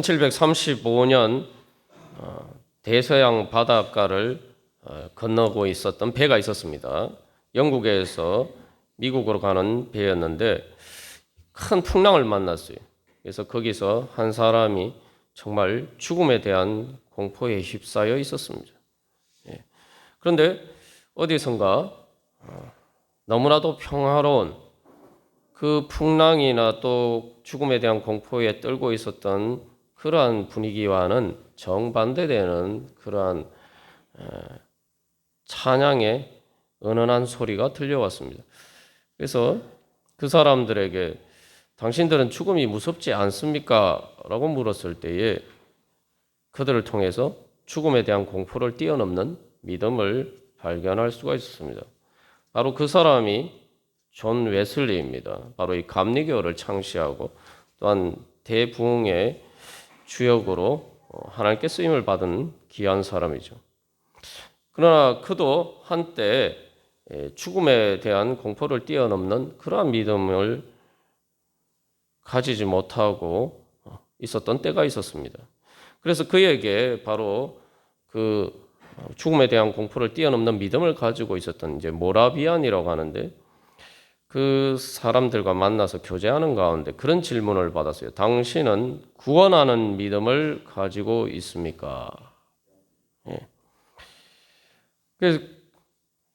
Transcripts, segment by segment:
1735년 대서양 바닷가를 건너고 있었던 배가 있었습니다. 영국에서 미국으로 가는 배였는데 큰 풍랑을 만났어요. 그래서 거기서 한 사람이 정말 죽음에 대한 공포에 휩싸여 있었습니다. 그런데 어디선가 너무나도 평화로운 그 풍랑이나 또 죽음에 대한 공포에 떨고 있었던 그러한 분위기와는 정반대되는 그러한 찬양의 은은한 소리가 들려왔습니다. 그래서 그 사람들에게 당신들은 죽음이 무섭지 않습니까? 라고 물었을 때에 그들을 통해서 죽음에 대한 공포를 뛰어넘는 믿음을 발견할 수가 있었습니다. 바로 그 사람이 존 웨슬리입니다. 바로 이 감리교를 창시하고 또한 대부흥의 주역으로 하나님께 쓰임을 받은 귀한 사람이죠. 그러나 그도 한때 죽음에 대한 공포를 뛰어넘는 그러한 믿음을 가지지 못하고 있었던 때가 있었습니다. 그래서 그에게 바로 그 죽음에 대한 공포를 뛰어넘는 믿음을 가지고 있었던 이제 모라비안이라고 하는데 그 사람들과 만나서 교제하는 가운데 그런 질문을 받았어요. 당신은 구원하는 믿음을 가지고 있습니까? 그래서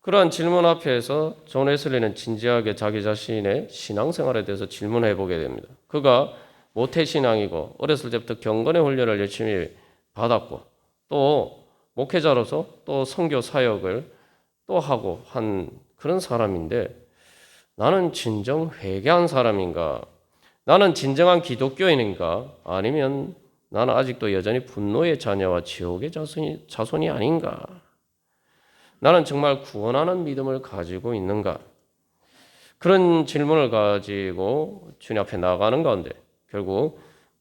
그러한 질문 앞에서 존 웨슬리는 진지하게 자기 자신의 신앙생활에 대해서 질문해 보게 됩니다. 그가 모태신앙이고 어렸을 때부터 경건의 훈련을 열심히 받았고 또 목회자로서 또 선교 사역을 또 하고 한 그런 사람인데 나는 진정 회개한 사람인가? 나는 진정한 기독교인인가? 아니면 나는 아직도 여전히 분노의 자녀와 지옥의 자손이 아닌가? 나는 정말 구원하는 믿음을 가지고 있는가? 그런 질문을 가지고 주님 앞에 나가는 가운데 결국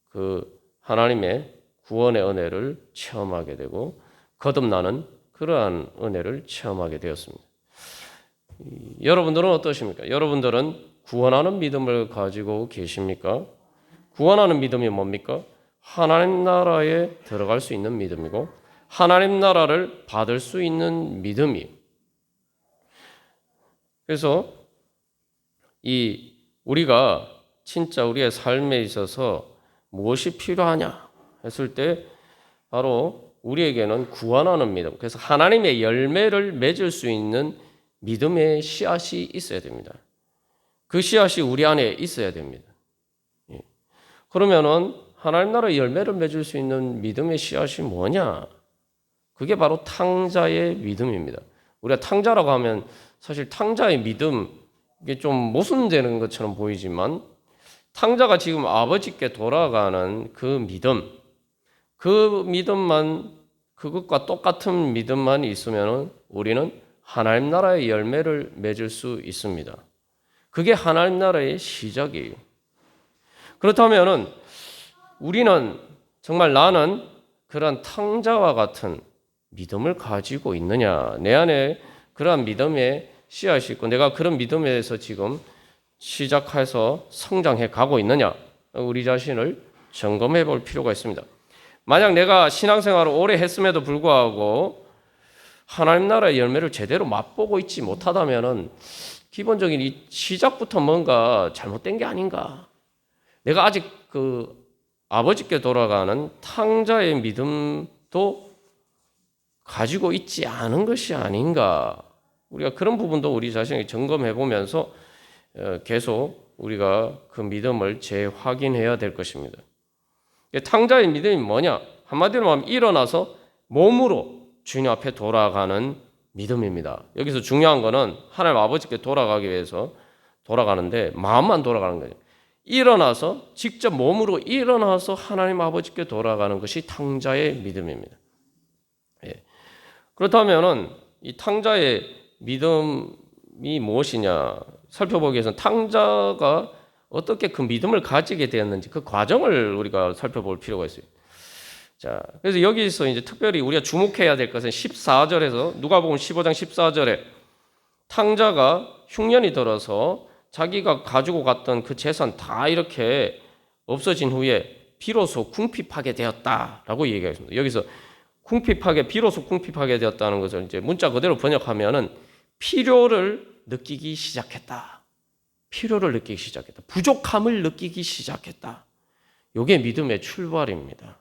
그 하나님의 구원의 은혜를 체험하게 되고 거듭나는 그러한 은혜를 체험하게 되었습니다. 여러분들은 어떠십니까? 여러분들은 구원하는 믿음을 가지고 계십니까? 구원하는 믿음이 뭡니까? 하나님 나라에 들어갈 수 있는 믿음이고 하나님 나라를 받을 수 있는 믿음이. 그래서 우리가 진짜 우리의 삶에 있어서 무엇이 필요하냐 했을 때 바로 우리에게는 구원하는 믿음. 그래서 하나님의 열매를 맺을 수 있는 믿음의 씨앗이 있어야 됩니다. 그 씨앗이 우리 안에 있어야 됩니다. 그러면은 하나님 나라의 열매를 맺을 수 있는 믿음의 씨앗이 뭐냐? 그게 바로 탕자의 믿음입니다. 우리가 탕자라고 하면 사실 탕자의 믿음 이게 좀 모순되는 것처럼 보이지만 탕자가 지금 아버지께 돌아가는 그 믿음만 그것과 똑같은 믿음만 있으면 우리는 하나님 나라의 열매를 맺을 수 있습니다. 그게 하나님 나라의 시작이에요. 그렇다면은 우리는 정말 나는 그런 탕자와 같은 믿음을 가지고 있느냐? 내 안에 그러한 믿음의 씨앗이 있고 내가 그런 믿음에서 지금 시작해서 성장해 가고 있느냐? 우리 자신을 점검해 볼 필요가 있습니다. 만약 내가 신앙생활을 오래 했음에도 불구하고 하나님 나라의 열매를 제대로 맛보고 있지 못하다면은 기본적인 이 시작부터 뭔가 잘못된 게 아닌가? 내가 아직 그 아버지께 돌아가는 탕자의 믿음도 가지고 있지 않은 것이 아닌가? 우리가 그런 부분도 우리 자신에게 점검해 보면서 계속 우리가 그 믿음을 재확인해야 될 것입니다. 탕자의 믿음이 뭐냐? 한마디로 말하면 일어나서 몸으로 주님 앞에 돌아가는 믿음입니다. 여기서 중요한 거는 하나님 아버지께 돌아가기 위해서 돌아가는데 마음만 돌아가는 거예요. 일어나서 직접 몸으로 일어나서 하나님 아버지께 돌아가는 것이 탕자의 믿음입니다. 그렇다면은 이 탕자의 믿음이 무엇이냐 살펴보기 위해서는 탕자가 어떻게 그 믿음을 가지게 되었는지 그 과정을 우리가 살펴볼 필요가 있어요. 자, 그래서 여기서 이제 특별히 우리가 주목해야 될 것은 14절에서 누가복음 15장 14절에 탕자가 흉년이 들어서 자기가 가지고 갔던 그 재산 다 이렇게 없어진 후에 비로소 궁핍하게 되었다라고 얘기하겠습니다. 여기서 비로소 궁핍하게 되었다는 것을 이제 문자 그대로 번역하면은 필요를 느끼기 시작했다. 필요를 느끼기 시작했다. 부족함을 느끼기 시작했다. 이게 믿음의 출발입니다.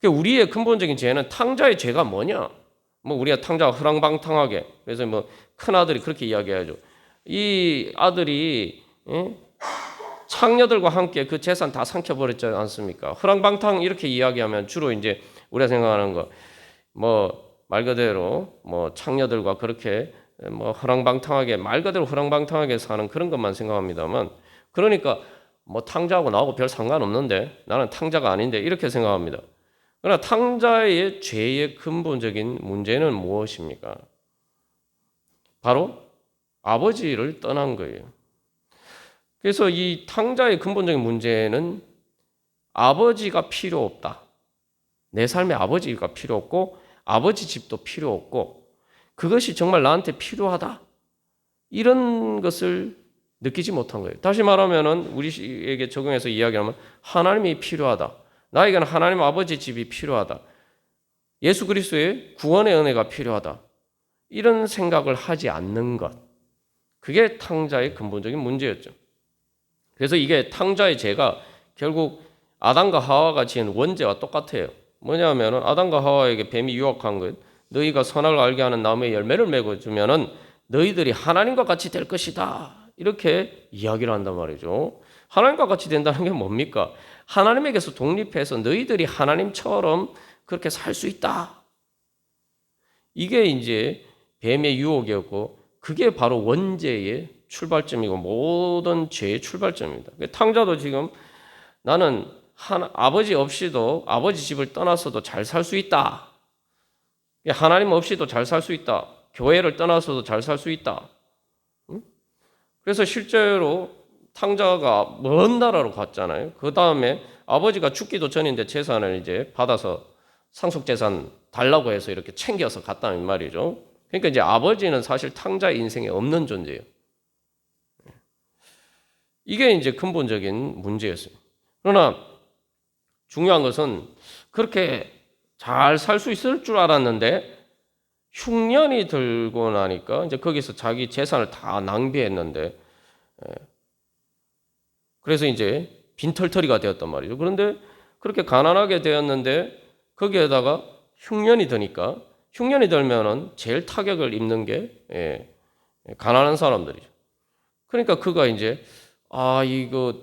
우리의 근본적인 죄는 탕자의 죄가 뭐냐? 우리가 탕자가 허랑방탕하게, 그래서 큰아들이 그렇게 이야기하죠. 이 아들이 창녀들과 함께 그 재산 다 삼켜버렸지 않습니까? 허랑방탕 이렇게 이야기하면 주로 이제 우리가 생각하는 거, 말 그대로 창녀들과 그렇게 허랑방탕하게, 말 그대로 허랑방탕하게 사는 그런 것만 생각합니다만, 그러니까 탕자하고 나하고 별 상관없는데, 나는 탕자가 아닌데, 이렇게 생각합니다. 그러나 탕자의 죄의 근본적인 문제는 무엇입니까? 바로 아버지를 떠난 거예요. 그래서 이 탕자의 근본적인 문제는 아버지가 필요 없다. 내 삶에 아버지가 필요 없고 아버지 집도 필요 없고 그것이 정말 나한테 필요하다. 이런 것을 느끼지 못한 거예요. 다시 말하면 우리에게 적용해서 이야기하면 하나님이 필요하다. 나에게는 하나님 아버지 집이 필요하다. 예수 그리스도의 구원의 은혜가 필요하다. 이런 생각을 하지 않는 것. 그게 탕자의 근본적인 문제였죠. 그래서 이게 탕자의 죄가 결국 아담과 하와가 지은 원죄와 똑같아요. 뭐냐면 아담과 하와에게 뱀이 유혹한 것, 너희가 선악을 알게 하는 나무의 열매를 맺어주면은 너희들이 하나님과 같이 될 것이다. 이렇게 이야기를 한단 말이죠. 하나님과 같이 된다는 게 뭡니까? 하나님에게서 독립해서 너희들이 하나님처럼 그렇게 살 수 있다. 이게 이제 뱀의 유혹이었고 그게 바로 원죄의 출발점이고 모든 죄의 출발점입니다. 탕자도 지금 나는 아버지 없이도 아버지 집을 떠나서도 잘 살 수 있다. 하나님 없이도 잘 살 수 있다. 교회를 떠나서도 잘 살 수 있다. 그래서 실제로 탕자가 먼 나라로 갔잖아요. 그 다음에 아버지가 죽기도 전인데 재산을 이제 받아서 상속재산 달라고 해서 이렇게 챙겨서 갔다는 말이죠. 그러니까 이제 아버지는 사실 탕자의 인생에 없는 존재예요. 이게 이제 근본적인 문제였어요. 그러나 중요한 것은 그렇게 잘 살 수 있을 줄 알았는데 흉년이 들고 나니까 이제 거기서 자기 재산을 다 낭비했는데 그래서 이제 빈털터리가 되었단 말이죠. 그런데 그렇게 가난하게 되었는데 거기에다가 흉년이 드니까 흉년이 들면은 제일 타격을 입는 게 가난한 사람들이죠. 그러니까 그가 이제 이거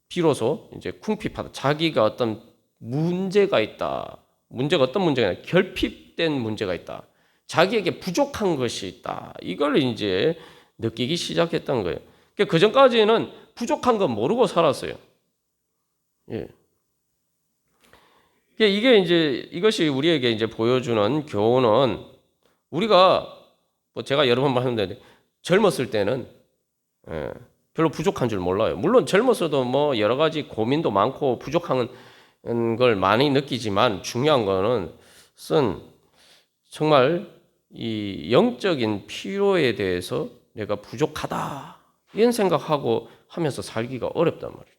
비로소 이제 궁핍하다. 자기가 어떤 문제가 있다. 문제가 어떤 문제가 있냐? 결핍된 문제가 있다. 자기에게 부족한 것이 있다. 이걸 이제 느끼기 시작했던 거예요. 그 전까지는 부족한 건 모르고 살았어요. 예. 이게 이제 이것이 우리에게 이제 보여주는 교훈은 우리가 제가 여러 번 말했는데 젊었을 때는 별로 부족한 줄 몰라요. 물론 젊었어도 여러 가지 고민도 많고 부족한 걸 많이 느끼지만 중요한 거는 정말 이 영적인 필요에 대해서 내가 부족하다 이런 생각하고 하면서 살기가 어렵단 말이에요.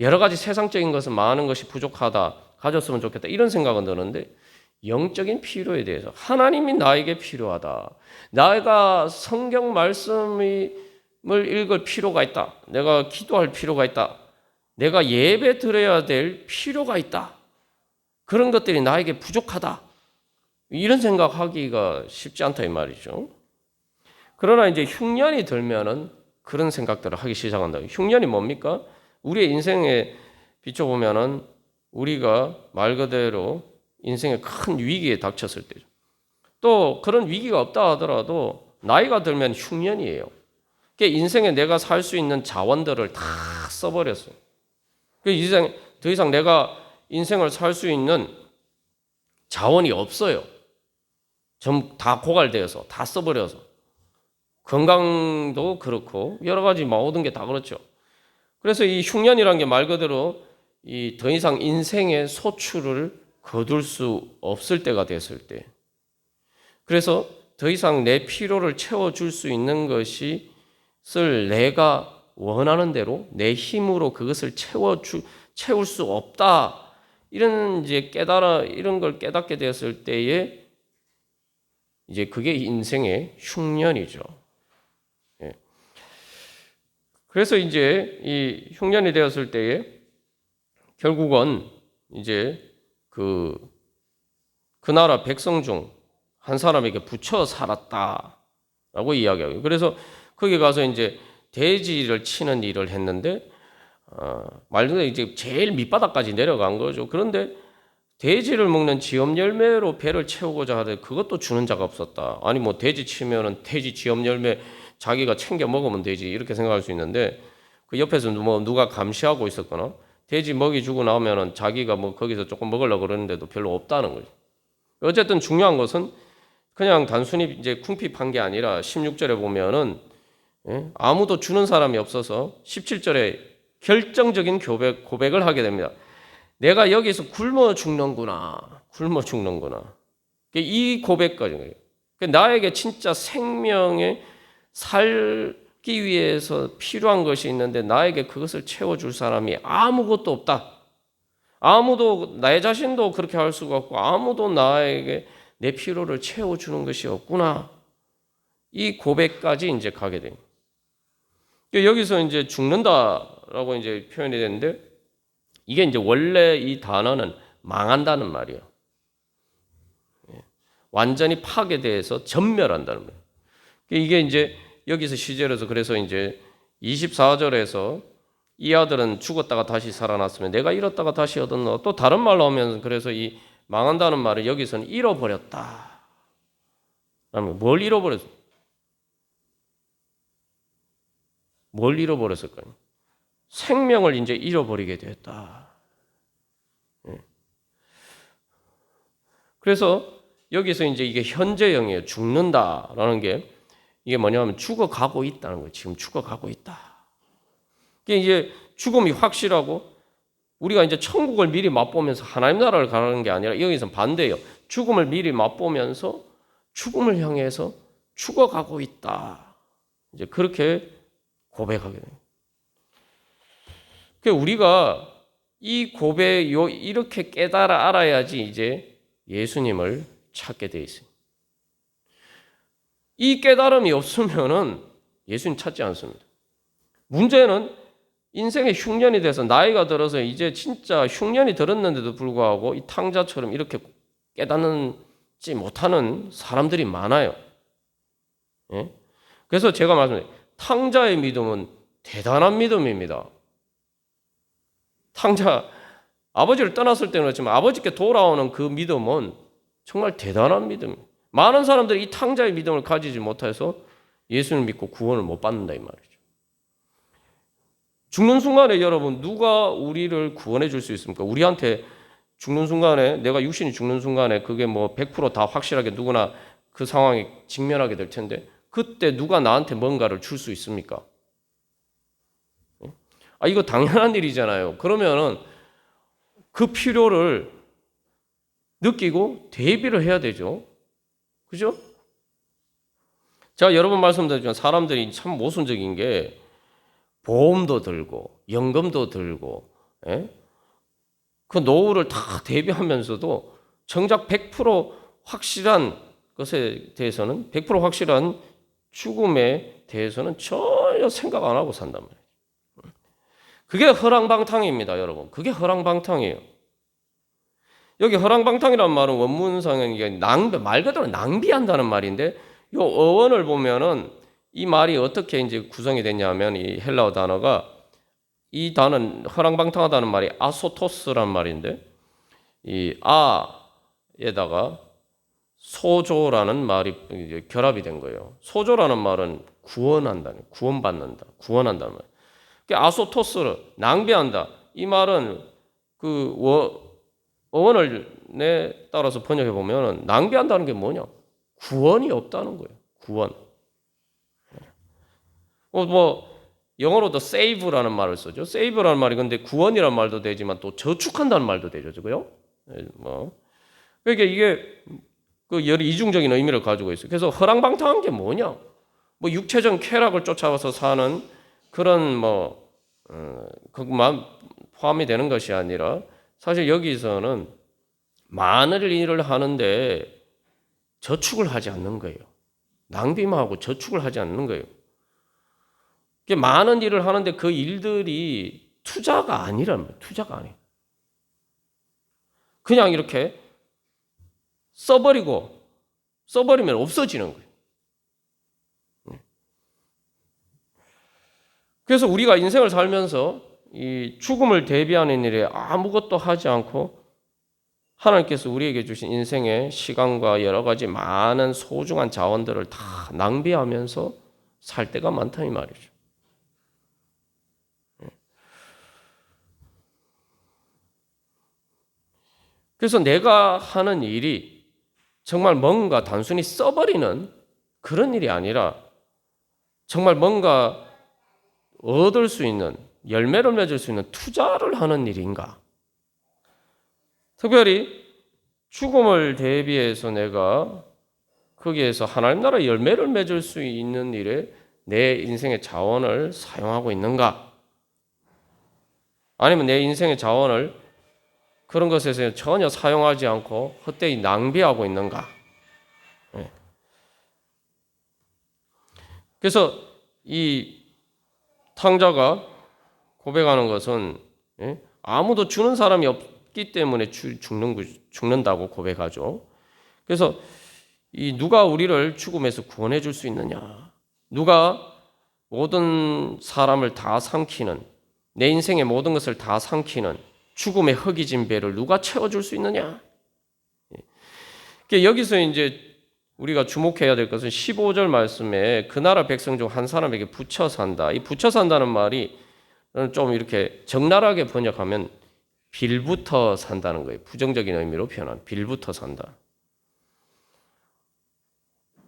여러 가지 세상적인 것은 많은 것이 부족하다, 가졌으면 좋겠다 이런 생각은 드는데 영적인 필요에 대해서 하나님이 나에게 필요하다. 내가 성경 말씀을 읽을 필요가 있다. 내가 기도할 필요가 있다. 내가 예배 드려야 될 필요가 있다. 그런 것들이 나에게 부족하다. 이런 생각하기가 쉽지 않다 이 말이죠. 그러나 이제 흉년이 들면은 그런 생각들을 하기 시작한다. 흉년이 뭡니까? 우리의 인생에 비춰보면은 우리가 말 그대로 인생의 큰 위기에 닥쳤을 때죠. 또 그런 위기가 없다 하더라도 나이가 들면 흉년이에요. 인생에 내가 살 수 있는 자원들을 다 써버렸어요. 더 이상 내가 인생을 살 수 있는 자원이 없어요. 좀 다 고갈되어서 다 써버려서 건강도 그렇고 여러 가지 모든 게 다 그렇죠. 그래서 이 흉년이라는 게 말 그대로 더 이상 인생의 소출을 거둘 수 없을 때가 됐을 때, 그래서 더 이상 내 필요를 채워줄 수 있는 것을 내가 원하는 대로 내 힘으로 그것을 채울 수 없다. 이런 이제 이런 걸 깨닫게 되었을 때에 이제 그게 인생의 흉년이죠. 예. 그래서 이제 이 흉년이 되었을 때에 결국은 이제 그 나라 백성 중 한 사람에게 붙여 살았다라고 이야기하고, 그래서 거기 가서 이제 돼지를 치는 일을 했는데 말 그대로 이제 제일 밑바닥까지 내려간 거죠. 그런데 돼지를 먹는 지엄 열매로 배를 채우고자 하되 그것도 주는 자가 없었다. 아니 뭐 돼지 치면은 돼지 지엄 열매 자기가 챙겨 먹으면 되지 이렇게 생각할 수 있는데, 그 옆에서 뭐 누가 감시하고 있었거나 돼지 먹이 주고 나오면은 자기가 뭐 거기서 조금 먹으려고 그러는데도 별로 없다는 거죠. 어쨌든 중요한 것은 그냥 단순히 이제 궁핍한 게 아니라 16절에 보면은 아무도 주는 사람이 없어서 17절에 결정적인 고백을 하게 됩니다. 내가 여기서 굶어 죽는구나. 이 고백까지. 나에게 진짜 생명에 살기 위해서 필요한 것이 있는데 나에게 그것을 채워줄 사람이 아무것도 없다. 아무도, 내 자신도 그렇게 할 수가 없고 아무도 나에게 내 필요를 채워주는 것이 없구나. 이 고백까지 이제 가게 됩니다. 여기서 이제 죽는다라고 이제 표현이 되는데, 이게 이제 원래 이 단어는 망한다는 말이에요. 완전히 파괴돼서 전멸한다는 말이에요. 이게 이제 여기서 시절에서 그래서 이제 24절에서 이 아들은 죽었다가 다시 살아났으면 내가 잃었다가 다시 얻었노. 또 다른 말로 하면 그래서 이 망한다는 말을 여기서는 잃어버렸다. 뭘 잃어버렸어? 뭘 잃어버렸을까요? 생명을 이제 잃어버리게 됐다. 그래서 여기서 이제 이게 현재형이에요. 죽는다라는 게 이게 뭐냐면 죽어가고 있다는 거예요. 지금 죽어가고 있다. 이게 이제 죽음이 확실하고 우리가 이제 천국을 미리 맛보면서 하나님 나라를 가는 게 아니라 여기서 반대예요. 죽음을 미리 맛보면서 죽음을 향해서 죽어가고 있다. 이제 그렇게 고백하게 돼요. 그러니까 우리가 이 고백 이렇게 깨달아 알아야지 이제 예수님을 찾게 돼 있어요. 이 깨달음이 없으면은 예수님 찾지 않습니다. 문제는 인생의 흉년이 돼서 나이가 들어서 이제 진짜 흉년이 들었는데도 불구하고 이 탕자처럼 이렇게 깨닫지 못하는 사람들이 많아요. 예? 그래서 제가 말씀드린 탕자의 믿음은 대단한 믿음입니다. 탕자 아버지를 떠났을 때는 그렇지만 아버지께 돌아오는 그 믿음은 정말 대단한 믿음입니다. 많은 사람들이 이 탕자의 믿음을 가지지 못해서 예수를 믿고 구원을 못 받는다 이 말이죠. 죽는 순간에 여러분 누가 우리를 구원해 줄 수 있습니까? 우리한테 죽는 순간에 내가 육신이 죽는 순간에 그게 뭐 100% 다 확실하게 누구나 그 상황에 직면하게 될 텐데 그때 누가 나한테 뭔가를 줄 수 있습니까? 이거 당연한 일이잖아요. 그러면은 그 필요를 느끼고 대비를 해야 되죠. 그죠? 제가 여러 번 말씀드렸지만 사람들이 참 모순적인 게 보험도 들고 연금도 들고 그 노후를 다 대비하면서도 정작 100% 확실한 것에 대해서는 100% 확실한 죽음에 대해서는 전혀 생각 안 하고 산단 말이에요. 그게 허랑방탕입니다, 여러분. 그게 허랑방탕이에요. 여기 허랑방탕이라는 말은 원문상은 이게 말 그대로 낭비한다는 말인데, 이 어원을 보면은 이 말이 어떻게 이제 구성이 됐냐면 이 헬라어 단어가 이 단어는 허랑방탕하다는 말이 아소토스란 말인데 이 아에다가 소조라는 말이 이제 결합이 된 거예요. 소조라는 말은 구원한다는, 구원받는다, 구원한다는 말. 아소토스를 낭비한다. 이 말은 그 어원을 따라서 번역해 보면 낭비한다는 게 뭐냐? 구원이 없다는 거예요. 구원. 뭐 영어로도 save라는 말을 쓰죠. save라는 말이 근데 구원이라는 말도 되지만 또 저축한다는 말도 되죠, 그죠? 그러니까 이게 그 여러 이중적인 의미를 가지고 있어요. 그래서 허랑방탕한 게 뭐냐? 뭐 육체적 쾌락을 쫓아와서 사는 그런 그것만 포함이 되는 것이 아니라 사실 여기서는 많은 일을 하는데 저축을 하지 않는 거예요. 낭비만 하고 저축을 하지 않는 거예요. 많은 일을 하는데 그 일들이 투자가 아니란 말이에요. 투자가 아니에요. 그냥 이렇게 써버리면 없어지는 거예요. 그래서 우리가 인생을 살면서 이 죽음을 대비하는 일에 아무것도 하지 않고 하나님께서 우리에게 주신 인생의 시간과 여러 가지 많은 소중한 자원들을 다 낭비하면서 살 때가 많다 이 말이죠. 그래서 내가 하는 일이 정말 뭔가 단순히 써버리는 그런 일이 아니라 정말 뭔가 얻을 수 있는 열매를 맺을 수 있는 투자를 하는 일인가? 특별히 죽음을 대비해서 내가 거기에서 하나님 나라의 열매를 맺을 수 있는 일에 내 인생의 자원을 사용하고 있는가? 아니면 내 인생의 자원을 그런 것에서 전혀 사용하지 않고 헛되이 낭비하고 있는가? 그래서 이 탕자가 고백하는 것은 아무도 주는 사람이 없기 때문에 죽는다고 고백하죠. 그래서 이 누가 우리를 죽음에서 구원해 줄 수 있느냐? 누가 모든 사람을 다 삼키는 내 인생의 모든 것을 다 삼키는 죽음의 허기진 배를 누가 채워줄 수 있느냐? 여기서 이제 우리가 주목해야 될 것은 15절 말씀에 그 나라 백성 중 한 사람에게 붙여 산다. 이 붙여 산다는 말이 좀 이렇게 적나라하게 번역하면 빌부터 산다는 거예요. 부정적인 의미로 표현한 빌부터 산다.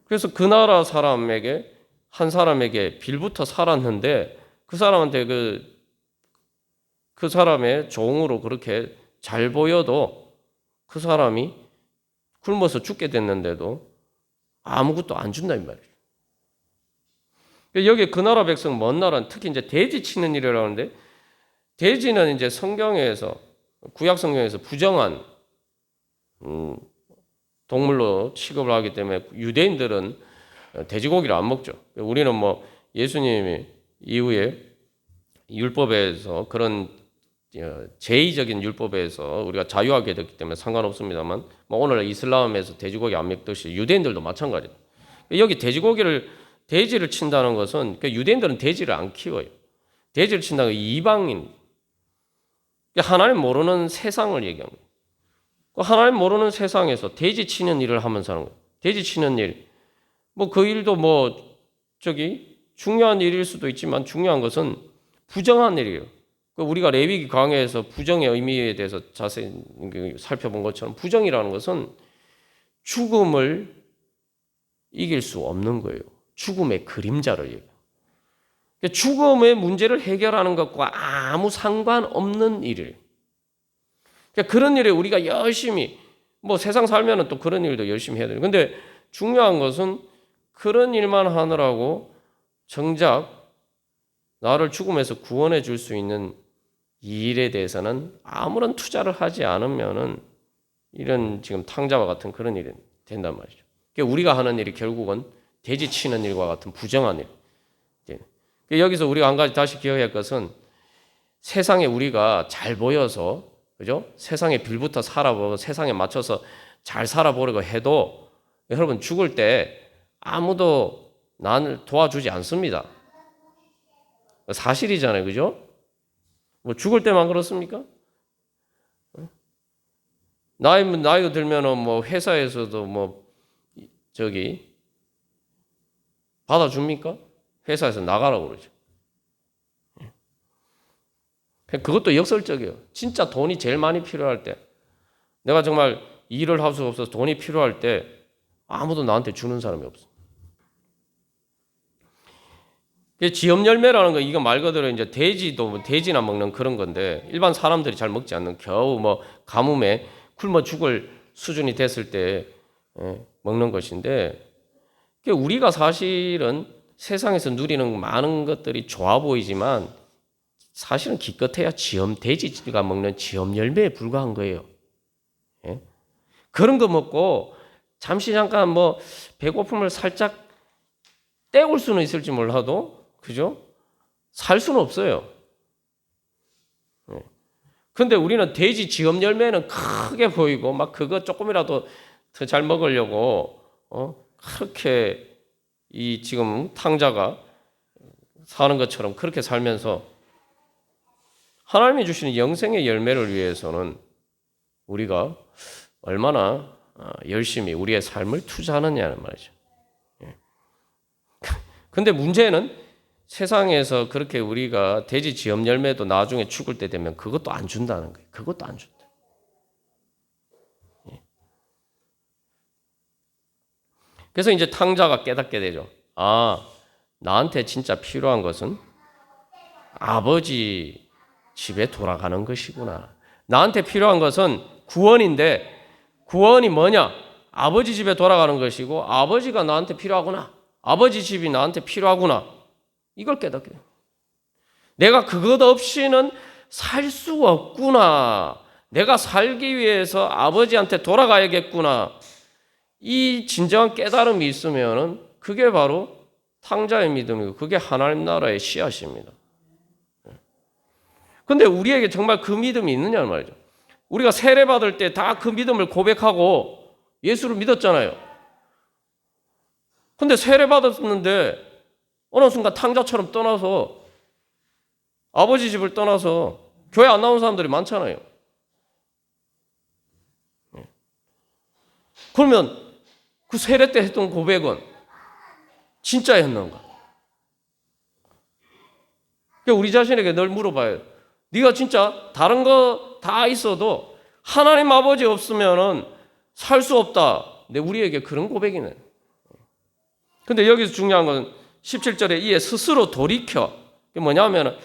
그래서 그 나라 사람에게 한 사람에게 빌부터 살았는데 그 사람한테 그 사람의 종으로 그렇게 잘 보여도 그 사람이 굶어서 죽게 됐는데도 아무것도 안 준다 이 말이에요. 여기 그 나라 백성 먼 나라는 특히 이제 돼지 치는 일이라고 하는데 돼지는 이제 성경에서 구약 성경에서 부정한 동물로 취급을 하기 때문에 유대인들은 돼지고기를 안 먹죠. 우리는 예수님이 이후에 율법에서 그런 제의적인 율법에서 우리가 자유하게 됐기 때문에 상관없습니다만 오늘 이슬람에서 돼지고기 안 먹듯이 유대인들도 마찬가지예요. 여기 돼지를 친다는 것은 유대인들은 돼지를 안 키워요. 돼지를 친다는 건 이방인, 하나님 모르는 세상을 얘기합니다. 하나님 모르는 세상에서 돼지 치는 일을 하면서 하는 거예요. 돼지 치는 일, 그 일도 중요한 일일 수도 있지만 중요한 것은 부정한 일이에요. 우리가 레위기 강해에서 부정의 의미에 대해서 자세히 살펴본 것처럼 부정이라는 것은 죽음을 이길 수 없는 거예요. 죽음의 그림자를 얘기해요. 죽음의 문제를 해결하는 것과 아무 상관없는 일이에요. 그런 일에 우리가 열심히 세상 살면은 또 그런 일도 열심히 해야 돼요. 근데 중요한 것은 그런 일만 하느라고 정작 나를 죽음에서 구원해 줄 수 있는 이 일에 대해서는 아무런 투자를 하지 않으면은 이런 지금 탕자와 같은 그런 일이 된단 말이죠. 우리가 하는 일이 결국은 돼지 치는 일과 같은 부정한 일. 여기서 우리가 한 가지 다시 기억해야 할 것은 세상에 우리가 잘 보여서, 그죠? 세상에 빌부터 살아보고 세상에 맞춰서 잘 살아보려고 해도 여러분 죽을 때 아무도 나를 도와주지 않습니다. 사실이잖아요. 그죠? 죽을 때만 그렇습니까? 나이가 들면은 회사에서도 받아줍니까? 회사에서 나가라고 그러죠. 그것도 역설적이에요. 진짜 돈이 제일 많이 필요할 때, 내가 정말 일을 할 수가 없어서 돈이 필요할 때 아무도 나한테 주는 사람이 없어. 지엄 열매라는 거 이거 말 그대로 이제 돼지나 먹는 그런 건데 일반 사람들이 잘 먹지 않는 겨우 가뭄에 굶어 죽을 수준이 됐을 때 먹는 것인데 우리가 사실은 세상에서 누리는 많은 것들이 좋아 보이지만 사실은 기껏해야 돼지가 먹는 지엄 열매에 불과한 거예요. 예? 그런 거 먹고 잠시 잠깐 뭐 배고픔을 살짝 때울 수는 있을지 몰라도, 그죠? 살 수는 없어요. 근데 우리는 돼지 지엄 열매는 크게 보이고 막 그거 조금이라도 더 잘 먹으려고 그렇게 이 지금 탕자가 사는 것처럼 그렇게 살면서 하나님이 주시는 영생의 열매를 위해서는 우리가 얼마나 열심히 우리의 삶을 투자하느냐는 말이죠. 근데 문제는 세상에서 그렇게 우리가 돼지 지엄 열매도 나중에 죽을 때 되면 그것도 안 준다는 거예요. 그것도 안 준다. 그래서 이제 탕자가 깨닫게 되죠. 아, 나한테 진짜 필요한 것은 아버지 집에 돌아가는 것이구나. 나한테 필요한 것은 구원인데 구원이 뭐냐? 아버지 집에 돌아가는 것이고 아버지가 나한테 필요하구나. 아버지 집이 나한테 필요하구나. 이걸 깨닫게 돼요. 내가 그것 없이는 살 수 없구나. 내가 살기 위해서 아버지한테 돌아가야겠구나. 이 진정한 깨달음이 있으면은 그게 바로 탕자의 믿음이고 그게 하나님 나라의 씨앗입니다. 근데 우리에게 정말 그 믿음이 있느냐는 말이죠. 우리가 세례받을 때 다 그 믿음을 고백하고 예수를 믿었잖아요. 근데 세례받았는데 어느 순간 탕자처럼 떠나서 아버지 집을 떠나서 교회 안 나온 사람들이 많잖아요. 그러면 그 세례 때 했던 고백은 진짜였는가? 우리 자신에게 늘 물어봐요. 네가 진짜 다른 거 다 있어도 하나님 아버지 없으면은 살 수 없다. 근데 우리에게 그런 고백이네. 근데 여기서 중요한 건 17절에 이에 스스로 돌이켜. 이게 뭐냐면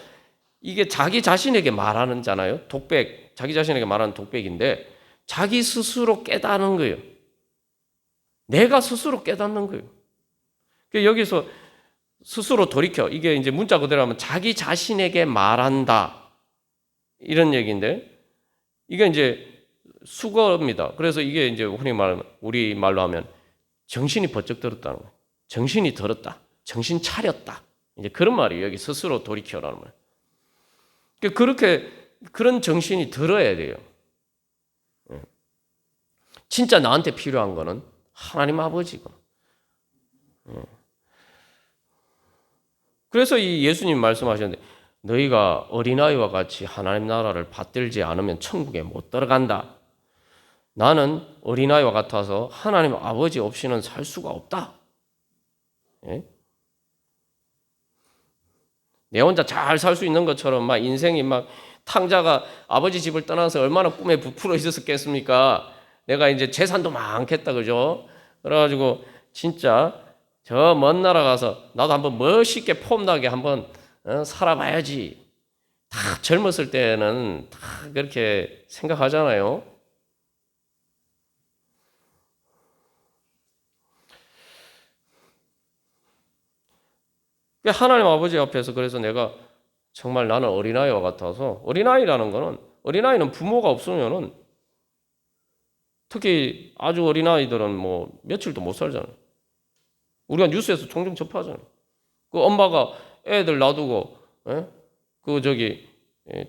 이게 자기 자신에게 말하는 잖아요. 독백. 자기 자신에게 말하는 독백인데 자기 스스로 깨닫는 거예요. 내가 스스로 깨닫는 거예요. 여기서 스스로 돌이켜. 이게 이제 문자 그대로 하면 자기 자신에게 말한다. 이런 얘기인데 이게 이제 수거입니다. 그래서 이게 이제 우리 말로 하면 정신이 번쩍 들었다는 거예요. 정신이 들었다. 정신 차렸다. 이제 그런 말이에요. 여기 스스로 돌이켜라는 말. 그렇게 그런 정신이 들어야 돼요. 진짜 나한테 필요한 거는 하나님 아버지고. 그래서 이 예수님 말씀하셨는데 너희가 어린아이와 같이 하나님 나라를 받들지 않으면 천국에 못 들어간다. 나는 어린아이와 같아서 하나님 아버지 없이는 살 수가 없다. 예? 내 혼자 잘 살 수 있는 것처럼 막 인생이 막 탕자가 아버지 집을 떠나서 얼마나 꿈에 부풀어 있었겠습니까? 내가 이제 재산도 많겠다, 그죠? 그래가지고 진짜 저 먼 나라 가서 나도 한번 멋있게 폼나게 한번 살아봐야지. 다 젊었을 때는 다 그렇게 생각하잖아요. 하나님 아버지 앞에서 그래서 내가 정말 나는 어린아이와 같아서 어린아이라는 거는 어린아이는 부모가 없으면은 특히 아주 어린아이들은 뭐 며칠도 못 살잖아요. 우리가 뉴스에서 종종 접하잖아요. 그 엄마가 애들 놔두고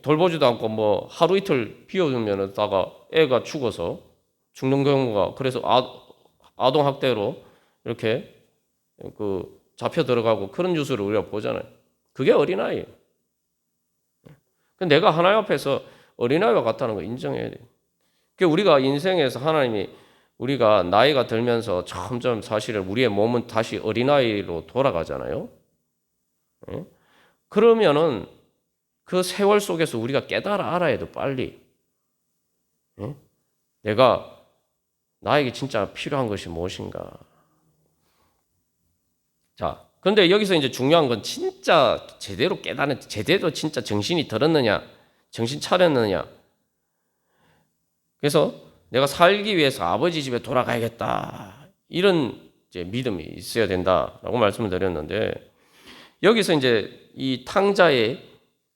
돌보지도 않고 뭐 하루 이틀 비워두면다가 애가 죽어서 죽는 경우가 그래서 아동 학대로 이렇게 그 잡혀 들어가고 그런 뉴스를 우리가 보잖아요. 그게 어린아이예요. 내가 하나님 앞에서 어린아이와 같다는 거 인정해야 돼요. 우리가 인생에서 하나님이 우리가 나이가 들면서 점점 사실은 우리의 몸은 다시 어린아이로 돌아가잖아요. 그러면은 그 세월 속에서 우리가 깨달아 알아야 돼, 빨리. 내가 나에게 진짜 필요한 것이 무엇인가. 자, 그런데 여기서 이제 중요한 건 진짜 제대로 제대로 진짜 정신이 들었느냐, 정신 차렸느냐. 그래서 내가 살기 위해서 아버지 집에 돌아가야겠다. 이런 이제 믿음이 있어야 된다라고 말씀을 드렸는데 여기서 이제 이 탕자의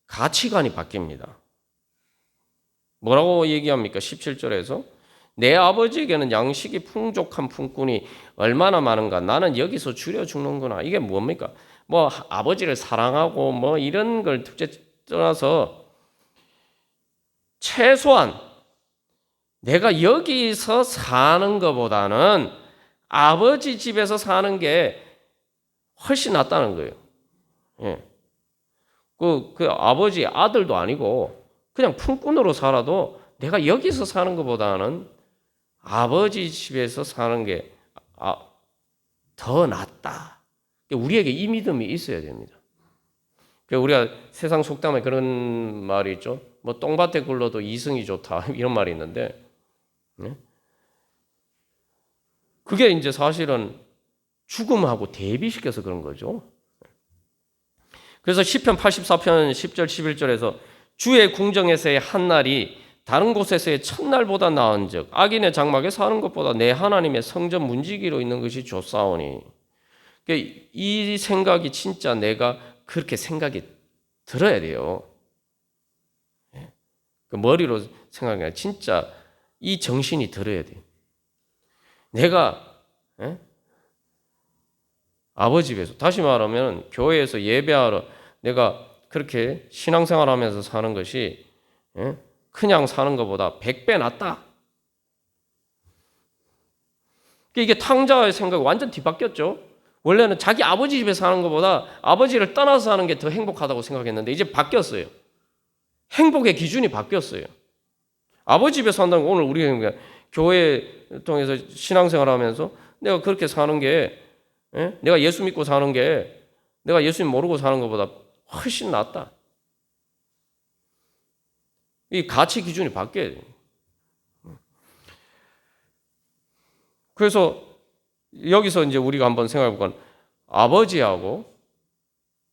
가치관이 바뀝니다. 뭐라고 얘기합니까? 17절에서 내 아버지에게는 양식이 풍족한 품꾼이 얼마나 많은가. 나는 여기서 줄여 죽는구나. 이게 뭡니까? 뭐 아버지를 사랑하고 뭐 이런 걸 둘째 떠나서 최소한 내가 여기서 사는 것보다는 아버지 집에서 사는 게 훨씬 낫다는 거예요. 예. 그 아버지 아들도 아니고 그냥 품꾼으로 살아도 내가 여기서 사는 것보다는 아버지 집에서 사는 게 더 낫다. 우리에게 이 믿음이 있어야 됩니다. 우리가 세상 속담에 그런 말이 있죠. 뭐 똥밭에 굴러도 이승이 좋다 이런 말이 있는데 그게 이제 사실은 죽음하고 대비시켜서 그런 거죠. 그래서 시편 84편 10절 11절에서 주의 궁정에서의 한 날이 다른 곳에서의 첫날보다 나은즉 악인의 장막에 사는 것보다 내 하나님의 성전 문지기로 있는 것이 좋사오니. 이 생각이 진짜 내가 그렇게 생각이 들어야 돼요. 그 머리로 생각이 아니라 진짜 이 정신이 들어야 돼요. 내가 아버지 집에서, 다시 말하면 교회에서 예배하러 내가 그렇게 신앙생활하면서 사는 것이 그냥 사는 것보다 100배 낫다. 이게 탕자의 생각이 완전 뒤바뀌었죠. 원래는 자기 아버지 집에 사는 것보다 아버지를 떠나서 사는 게 더 행복하다고 생각했는데 이제 바뀌었어요. 행복의 기준이 바뀌었어요. 아버지 집에 산다는 거 오늘 우리가 교회 통해서 신앙생활하면서 내가 그렇게 사는 게 내가 예수 믿고 사는 게 내가 예수님 모르고 사는 것보다 훨씬 낫다. 이 가치 기준이 바뀌어야 돼요. 그래서 여기서 이제 우리가 한번 생각해 볼 건 아버지하고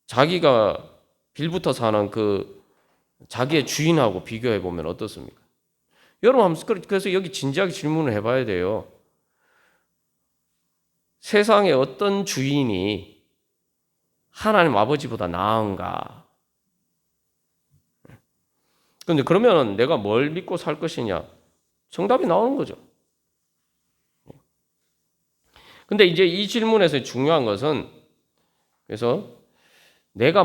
자기가 빌부터 사는 그 자기의 주인하고 비교해 보면 어떻습니까? 여러분, 그래서 여기 진지하게 질문을 해봐야 돼요. 세상에 어떤 주인이 하나님 아버지보다 나은가? 그런데 그러면 내가 뭘 믿고 살 것이냐? 정답이 나오는 거죠. 근데 이제 이 질문에서 중요한 것은 그래서 내가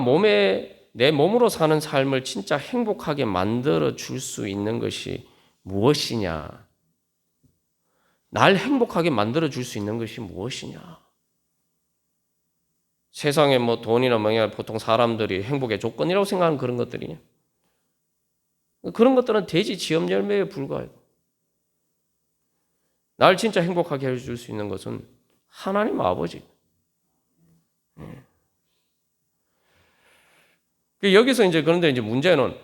내 몸으로 사는 삶을 진짜 행복하게 만들어 줄 수 있는 것이 무엇이냐? 날 행복하게 만들어 줄 수 있는 것이 무엇이냐? 세상에 뭐 돈이나 명예, 보통 사람들이 행복의 조건이라고 생각하는 그런 것들이냐? 그런 것들은 돼지 지엽 열매에 불과해요. 날 진짜 행복하게 해줄 수 있는 것은 하나님 아버지. 여기서 이제 그런데 이제 문제는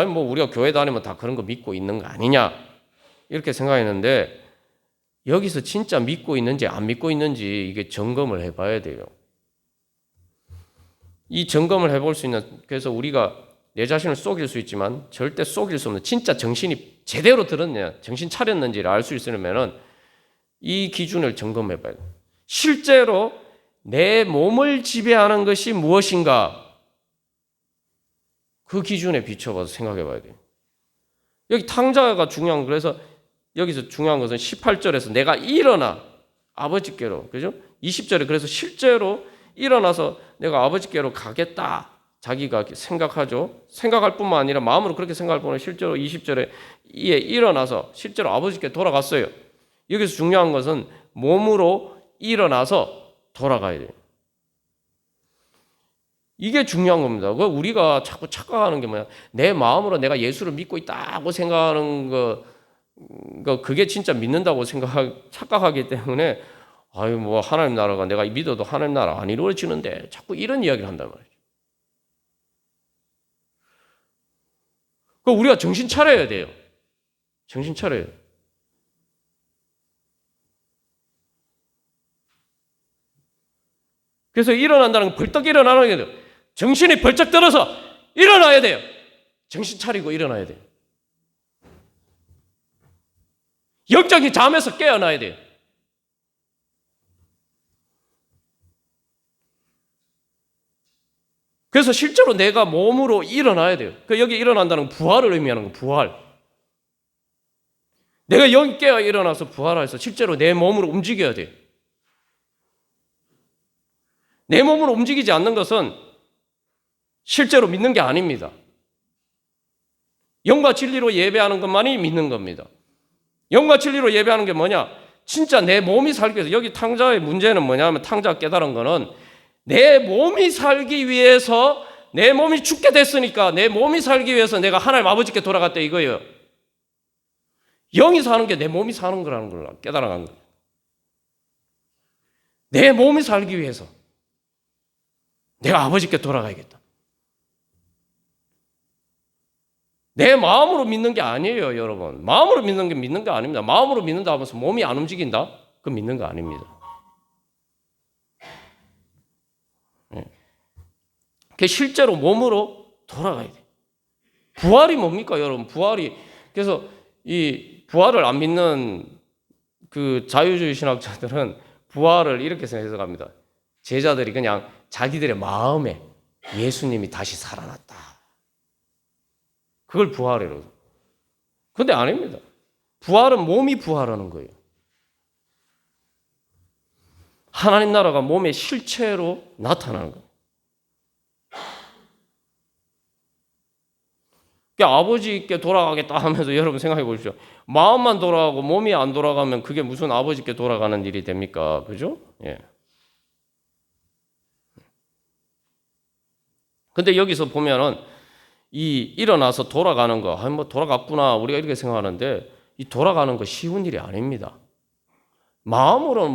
뭐 우리가 교회 다니면 다 그런 거 믿고 있는 거 아니냐 이렇게 생각했는데 여기서 진짜 믿고 있는지 안 믿고 있는지 이게 점검을 해봐야 돼요. 이 점검을 해볼 수 있는 그래서 우리가 내 자신을 속일 수 있지만 절대 속일 수 없는 진짜 정신이 제대로 들었냐 정신 차렸는지를 알 수 있으려면은 이 기준을 점검해봐야 돼요. 실제로 내 몸을 지배하는 것이 무엇인가? 그 기준에 비춰봐서 생각해봐야 돼요. 여기 탕자가 중요한 그래서 여기서 중요한 것은 18절에서 내가 일어나 아버지께로 그죠? 20절에 그래서 실제로 일어나서 내가 아버지께로 가겠다. 자기가 생각하죠. 생각할 뿐만 아니라 마음으로 그렇게 생각할 뿐만 아니라 실제로 20절에 일어나서 실제로 아버지께 돌아갔어요. 여기서 중요한 것은 몸으로 일어나서 돌아가야 돼요. 이게 중요한 겁니다. 우리가 자꾸 착각하는 게 뭐야? 내 마음으로 내가 예수를 믿고 있다고 생각하는 그게 진짜 믿는다고 착각하기 때문에 뭐 하나님 나라가 내가 믿어도 하나님 나라 안 이루어지는데 자꾸 이런 이야기를 한단 말이죠. 우리가 정신 차려야 돼요. 정신 차려야 돼요. 그래서 일어난다는 건 벌떡 일어나는 게 돼요. 정신이 벌쩍 들어서 일어나야 돼요. 정신 차리고 일어나야 돼요. 영적인 잠에서 깨어나야 돼요. 그래서 실제로 내가 몸으로 일어나야 돼요. 여기 일어난다는 건 부활을 의미하는 거, 부활. 내가 여기 깨어 일어나서 부활해서 실제로 내 몸으로 움직여야 돼요. 내 몸으로 움직이지 않는 것은 실제로 믿는 게 아닙니다. 영과 진리로 예배하는 것만이 믿는 겁니다. 영과 진리로 예배하는 게 뭐냐? 진짜 내 몸이 살기 위해서, 여기 탕자의 문제는 뭐냐면, 탕자가 깨달은 거는 내 몸이 살기 위해서, 내 몸이 죽게 됐으니까 내 몸이 살기 위해서 내가 하나님 아버지께 돌아갔다 이거예요. 영이 사는 게 내 몸이 사는 거라는 걸 깨달아간 거예요. 내 몸이 살기 위해서 내가 아버지께 돌아가야겠다. 내 마음으로 믿는 게 아니에요, 여러분. 마음으로 믿는 게 아닙니다. 마음으로 믿는다 하면서 몸이 안 움직인다? 그건 믿는 거 아닙니다. 그게 실제로 몸으로 돌아가야 돼. 부활이 뭡니까, 여러분? 부활이. 그래서 이 부활을 안 믿는 그 자유주의 신학자들은 부활을 이렇게 해석합니다. 제자들이 그냥 자기들의 마음에 예수님이 다시 살아났다. 그걸 부활이라고. 근데 아닙니다. 부활은 몸이 부활하는 거예요. 하나님 나라가 몸의 실체로 나타나는 거예요. 그러니까 아버지께 돌아가겠다 하면서 여러분 생각해 보십시오. 마음만 돌아가고 몸이 안 돌아가면 그게 무슨 아버지께 돌아가는 일이 됩니까? 그죠? 예. 근데 여기서 보면은 이 일어나서 돌아가는 거, 뭐 돌아갔구나 우리가 이렇게 생각하는데, 이 돌아가는 거 쉬운 일이 아닙니다. 마음으로는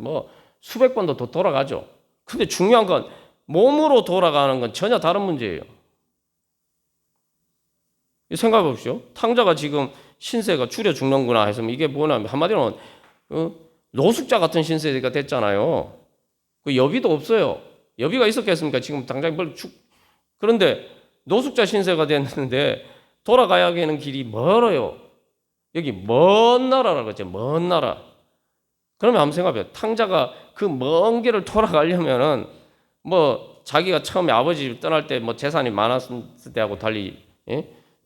뭐 수백 번도 더 돌아가죠. 근데 중요한 건 몸으로 돌아가는 건 전혀 다른 문제예요. 생각해 보십시오. 탕자가 지금 신세가 줄여 죽는구나 해서 이게 뭐냐면, 한마디로 노숙자 같은 신세가 됐잖아요. 그 여비도 없어요. 여비가 있었겠습니까? 지금 당장 그런데 노숙자 신세가 됐는데 돌아가야 하는 길이 멀어요. 여기 먼 나라라고 했죠. 먼 나라. 그러면 한번 생각해요. 탕자가 그 먼 길을 돌아가려면은 뭐 자기가 처음에 아버지 집 떠날 때 뭐 재산이 많았을 때하고 달리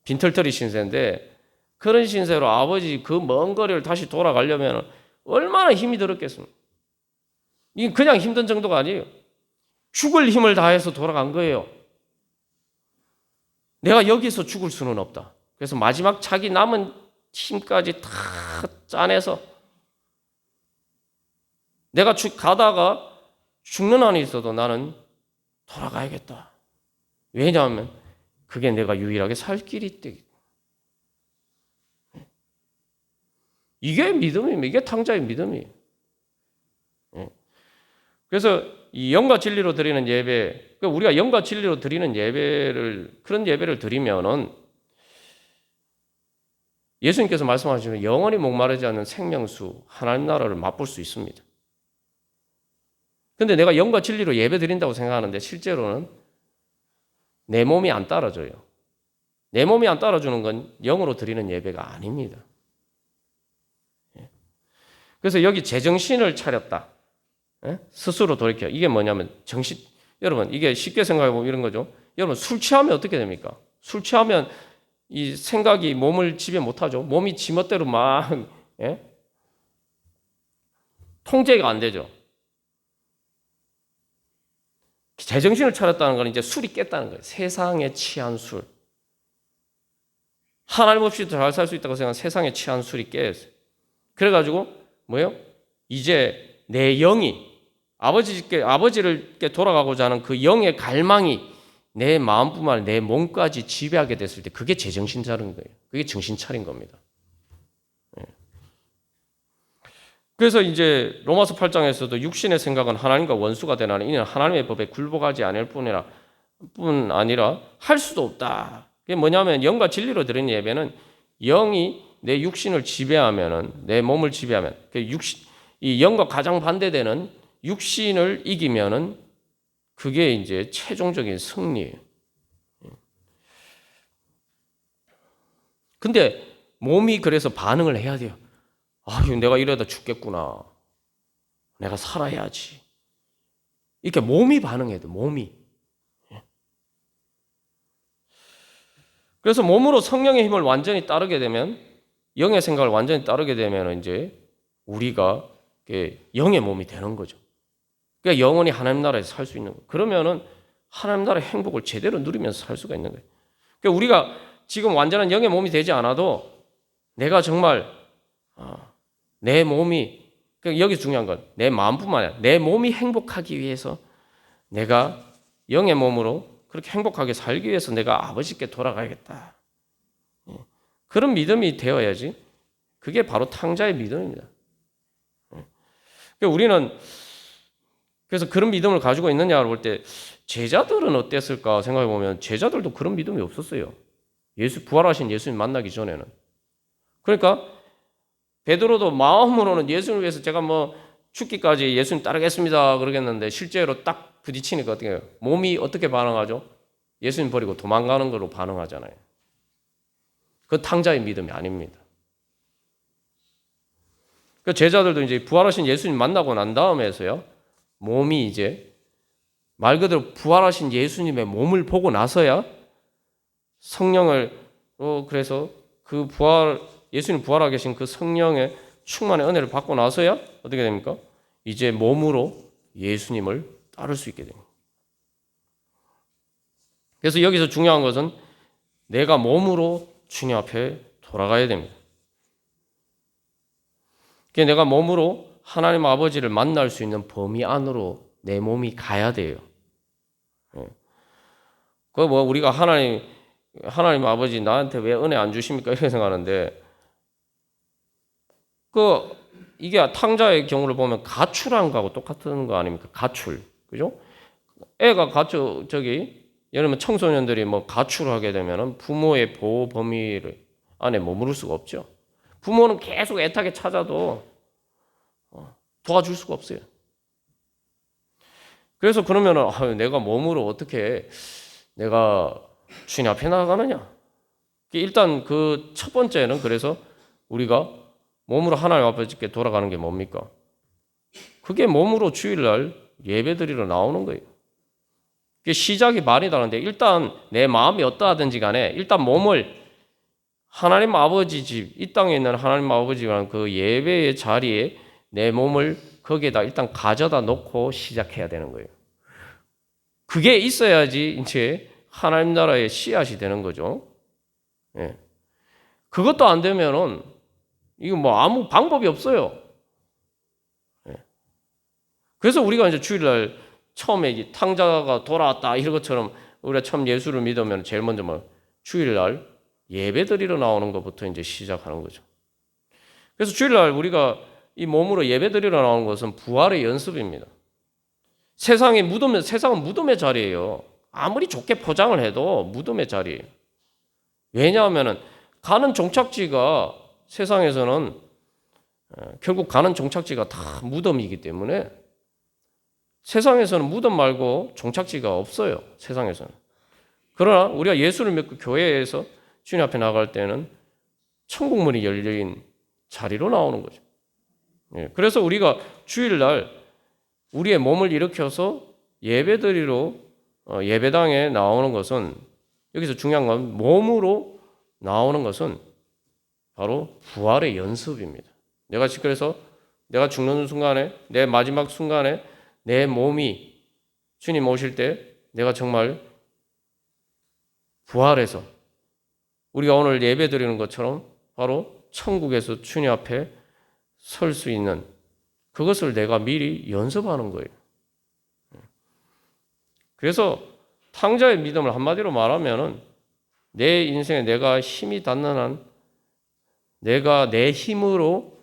빈털터리 신세인데, 그런 신세로 아버지 그 먼 거리를 다시 돌아가려면 얼마나 힘이 들었겠습니까? 이게 그냥 힘든 정도가 아니에요. 죽을 힘을 다해서 돌아간 거예요. 내가 여기서 죽을 수는 없다. 그래서 마지막 자기 남은 힘까지 다 짜내서 내가 가다가 죽는 한이 있어도 나는 돌아가야겠다. 왜냐하면 그게 내가 유일하게 살 길이 있대. 이게 믿음입니다. 이게 탕자의 믿음이에요. 그래서 이 영과 진리로 드리는 예배, 우리가 영과 진리로 드리는 예배를, 그런 예배를 드리면은 예수님께서 말씀하시는 영원히 목마르지 않는 생명수, 하나님 나라를 맛볼 수 있습니다. 근데 내가 영과 진리로 예배 드린다고 생각하는데 실제로는 내 몸이 안 따라줘요. 내 몸이 안 따라주는 건 영으로 드리는 예배가 아닙니다. 그래서 여기 제정신을 차렸다. 스스로 돌이켜. 이게 뭐냐면 여러분 이게 쉽게 생각해 보면 이런 거죠. 여러분 술 취하면 어떻게 됩니까? 술 취하면 이 생각이 몸을 지배 못하죠. 몸이 지멋대로 막 통제가 안 되죠. 제정신을 차렸다는 건 이제 술이 깼다는 거예요. 세상에 취한 술. 하나님 없이도 잘 살 수 있다고 생각하는 세상에 취한 술이 깨었어요. 그래가지고 뭐예요? 이제 내 영이 아버지를 돌아가고자 하는 그 영의 갈망이 내 마음뿐만 아니라 내 몸까지 지배하게 됐을 때 그게 제정신 차린 거예요. 그게 정신 차린 겁니다. 그래서 이제 로마서 8장에서도 육신의 생각은 하나님과 원수가 되나니 이는 하나님의 법에 굴복하지 않을 뿐 아니라 할 수도 없다. 그게 뭐냐면 영과 진리로 드리는 예배는 영이 내 육신을 지배하면은, 내 몸을 지배하면, 이 영과 가장 반대되는 육신을 이기면은 그게 이제 최종적인 승리예요. 근데 몸이 그래서 반응을 해야 돼요. 내가 이러다 죽겠구나. 내가 살아야지. 이렇게 몸이 반응해야 돼, 몸이. 그래서 몸으로 성령의 힘을 완전히 따르게 되면, 영의 생각을 완전히 따르게 되면 이제 우리가 영의 몸이 되는 거죠. 그러니까 영원히 하나님 나라에서 살 수 있는 거예요. 그러면은 하나님 나라의 행복을 제대로 누리면서 살 수가 있는 거예요. 그러니까 우리가 지금 완전한 영의 몸이 되지 않아도 내가 정말 내 몸이, 그러니까 여기 중요한 건 내 마음뿐만 아니라 내 몸이 행복하기 위해서 내가 영의 몸으로 그렇게 행복하게 살기 위해서 내가 아버지께 돌아가야겠다. 그런 믿음이 되어야지. 그게 바로 탕자의 믿음입니다. 그러니까 우리는 그래서 그런 믿음을 가지고 있느냐를 볼 때 제자들은 어땠을까 생각해 보면 제자들도 그런 믿음이 없었어요. 부활하신 예수님 만나기 전에는. 그러니까 베드로도 마음으로는 예수님을 위해서 제가 뭐 죽기까지 예수님 따르겠습니다 그러겠는데 실제로 딱 부딪히니까 어떻게 해요? 몸이 어떻게 반응하죠? 예수님 버리고 도망가는 걸로 반응하잖아요. 그 탕자의 믿음이 아닙니다. 그 제자들도 이제 부활하신 예수님 만나고 난 다음에서요, 몸이 이제 말 그대로 부활하신 예수님의 몸을 보고 나서야 성령을 그래서 그 예수님 부활하고 계신 그 성령의 충만의 은혜를 받고 나서야 어떻게 됩니까? 이제 몸으로 예수님을 따를 수 있게 됩니다. 그래서 여기서 중요한 것은 내가 몸으로 주님 앞에 돌아가야 됩니다. 내가 몸으로 하나님 아버지를 만날 수 있는 범위 안으로 내 몸이 가야 돼요. 우리가 하나님 아버지 나한테 왜 은혜 안 주십니까? 이렇게 생각하는데, 이게 탕자의 경우를 보면 가출한 거하고 똑같은 거 아닙니까? 가출. 그죠? 애가 예를 들면 청소년들이 뭐 가출하게 되면은 부모의 보호 범위 안에 머무를 수가 없죠. 부모는 계속 애타게 찾아도 도와줄 수가 없어요. 그래서 그러면은 내가 몸으로 어떻게 내가 주님 앞에 나가느냐? 일단 그 첫 번째는 그래서 우리가 몸으로 하나님 아버지께 돌아가는 게 뭡니까? 그게 몸으로 주일날 예배드리러 나오는 거예요. 그게 시작이 말이 다른데 일단 내 마음이 어떠하든지 간에 일단 몸을 하나님 아버지 집, 이 땅에 있는 하나님 아버지라는 그 예배의 자리에 내 몸을 거기에다 일단 가져다 놓고 시작해야 되는 거예요. 그게 있어야지 이제 하나님 나라의 씨앗이 되는 거죠. 예. 그것도 안 되면은 이거 뭐 아무 방법이 없어요. 예. 그래서 우리가 이제 주일날 처음에 탕자가 돌아왔다 이런 것처럼 우리가 처음 예수를 믿으면 제일 먼저 뭐 주일날 예배 드리러 나오는 것부터 이제 시작하는 거죠. 그래서 주일날 우리가 이 몸으로 예배 드리러 나오는 것은 부활의 연습입니다. 세상은 무덤의 자리예요. 아무리 좋게 포장을 해도 무덤의 자리예요. 왜냐하면 가는 종착지가 세상에서는 결국 가는 종착지가 다 무덤이기 때문에 세상에서는 무덤 말고 종착지가 없어요. 세상에서는. 그러나 우리가 예수를 믿고 교회에서 주님 앞에 나갈 때는 천국문이 열린 자리로 나오는 거죠. 그래서 우리가 주일날 우리의 몸을 일으켜서 예배드리러 예배당에 나오는 것은 여기서 중요한 건 몸으로 나오는 것은 바로 부활의 연습입니다. 그래서 내가 죽는 순간에 내 마지막 순간에 내 몸이 주님 오실 때 내가 정말 부활해서 우리가 오늘 예배 드리는 것처럼 바로 천국에서 주님 앞에 설 수 있는 그것을 내가 미리 연습하는 거예요. 그래서 탕자의 믿음을 한마디로 말하면은 내 인생에 내가 힘이 닿는 한 내가 내 힘으로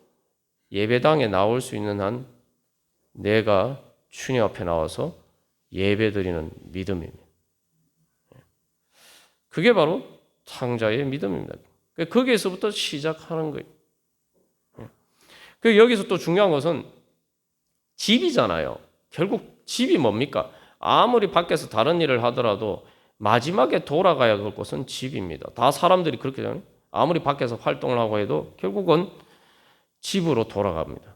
예배당에 나올 수 있는 한 내가 주님 앞에 나와서 예배드리는 믿음입니다. 그게 바로 탕자의 믿음입니다. 거기에서부터 시작하는 거예요. 여기서 또 중요한 것은 집이잖아요. 결국 집이 뭡니까? 아무리 밖에서 다른 일을 하더라도 마지막에 돌아가야 할 곳은 집입니다. 다 사람들이 그렇게 하잖아요. 아무리 밖에서 활동을 하고 해도 결국은 집으로 돌아갑니다.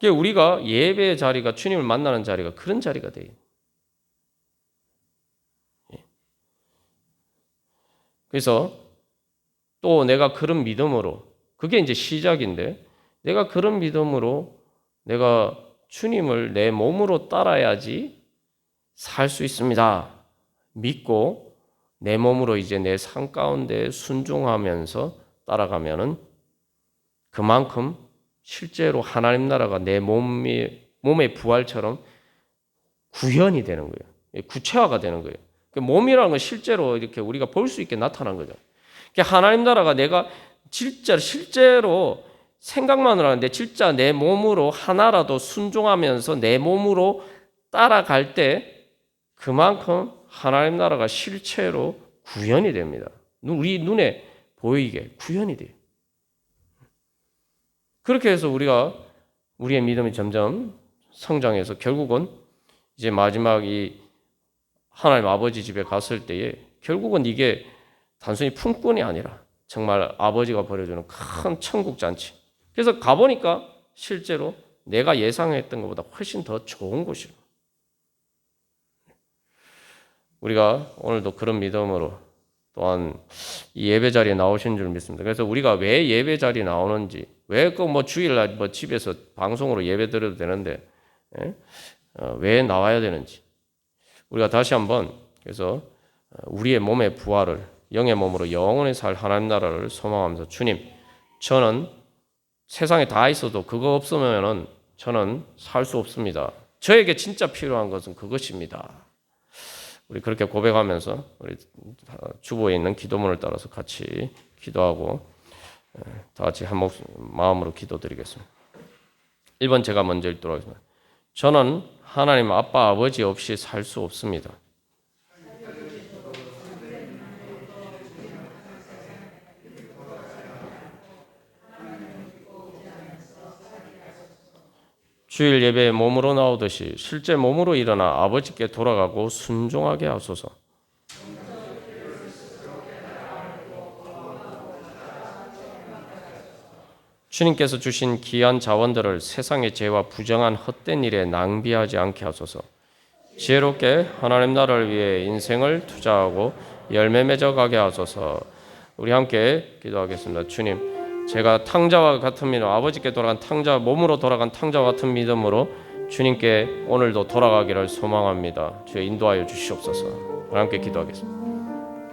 우리가 예배의 자리가 주님을 만나는 자리가 그런 자리가 돼요. 그래서 또 내가 그런 믿음으로, 그게 이제 시작인데, 내가 그런 믿음으로 내가 주님을 내 몸으로 따라야지 살 수 있습니다. 믿고 내 몸으로 이제 내 삶 가운데 순종하면서 따라가면은 그만큼 실제로 하나님 나라가 내 몸의 부활처럼 구현이 되는 거예요. 구체화가 되는 거예요. 몸이라는 건 실제로 이렇게 우리가 볼 수 있게 나타난 거죠. 하나님 나라가 내가 실제로 생각만으로 하는데 진짜 내 몸으로 하나라도 순종하면서 내 몸으로 따라갈 때 그만큼 하나님 나라가 실체로 구현이 됩니다. 우리 눈에 보이게 구현이 돼요. 그렇게 해서 우리의 믿음이 점점 성장해서 결국은 이제 마지막 이 하나님 아버지 집에 갔을 때에 결국은 이게 단순히 품꾼이 아니라 정말 아버지가 벌여주는 큰 천국 잔치. 그래서 가보니까 실제로 내가 예상했던 것보다 훨씬 더 좋은 곳이에요. 우리가 오늘도 그런 믿음으로 또한 이 예배 자리에 나오신 줄 믿습니다. 그래서 우리가 왜 예배 자리에 나오는지, 왜 그 주일날 집에서 방송으로 예배 드려도 되는데 왜 나와야 되는지 우리가 다시 한번 그래서 우리의 몸의 부활을 영의 몸으로 영원히 살 하나님 나라를 소망하면서 주님, 저는 세상에 다 있어도 그거 없으면은 저는 살 수 없습니다. 저에게 진짜 필요한 것은 그것입니다. 우리 그렇게 고백하면서 우리 주보에 있는 기도문을 따라서 같이 기도하고 다 같이 한 마음으로 기도드리겠습니다. 1번 제가 먼저 읽도록 하겠습니다. 저는 하나님 아빠 아버지 없이 살 수 없습니다. 주일 예배에 몸으로 나오듯이 실제 몸으로 일어나 아버지께 돌아가고 순종하게 하소서. 주님께서 주신 귀한 자원들을 세상의 죄와 부정한 헛된 일에 낭비하지 않게 하소서. 지혜롭게 하나님 나라를 위해 인생을 투자하고 열매 맺어가게 하소서. 우리 함께 기도하겠습니다. 주님, 제가 탕자와 같은 믿음, 아버지께 돌아간 탕자, 몸으로 돌아간 탕자와 같은 믿음으로 주님께 오늘도 돌아가기를 소망합니다. 주여 인도하여 주시옵소서. 우리 함께 기도하겠습니다.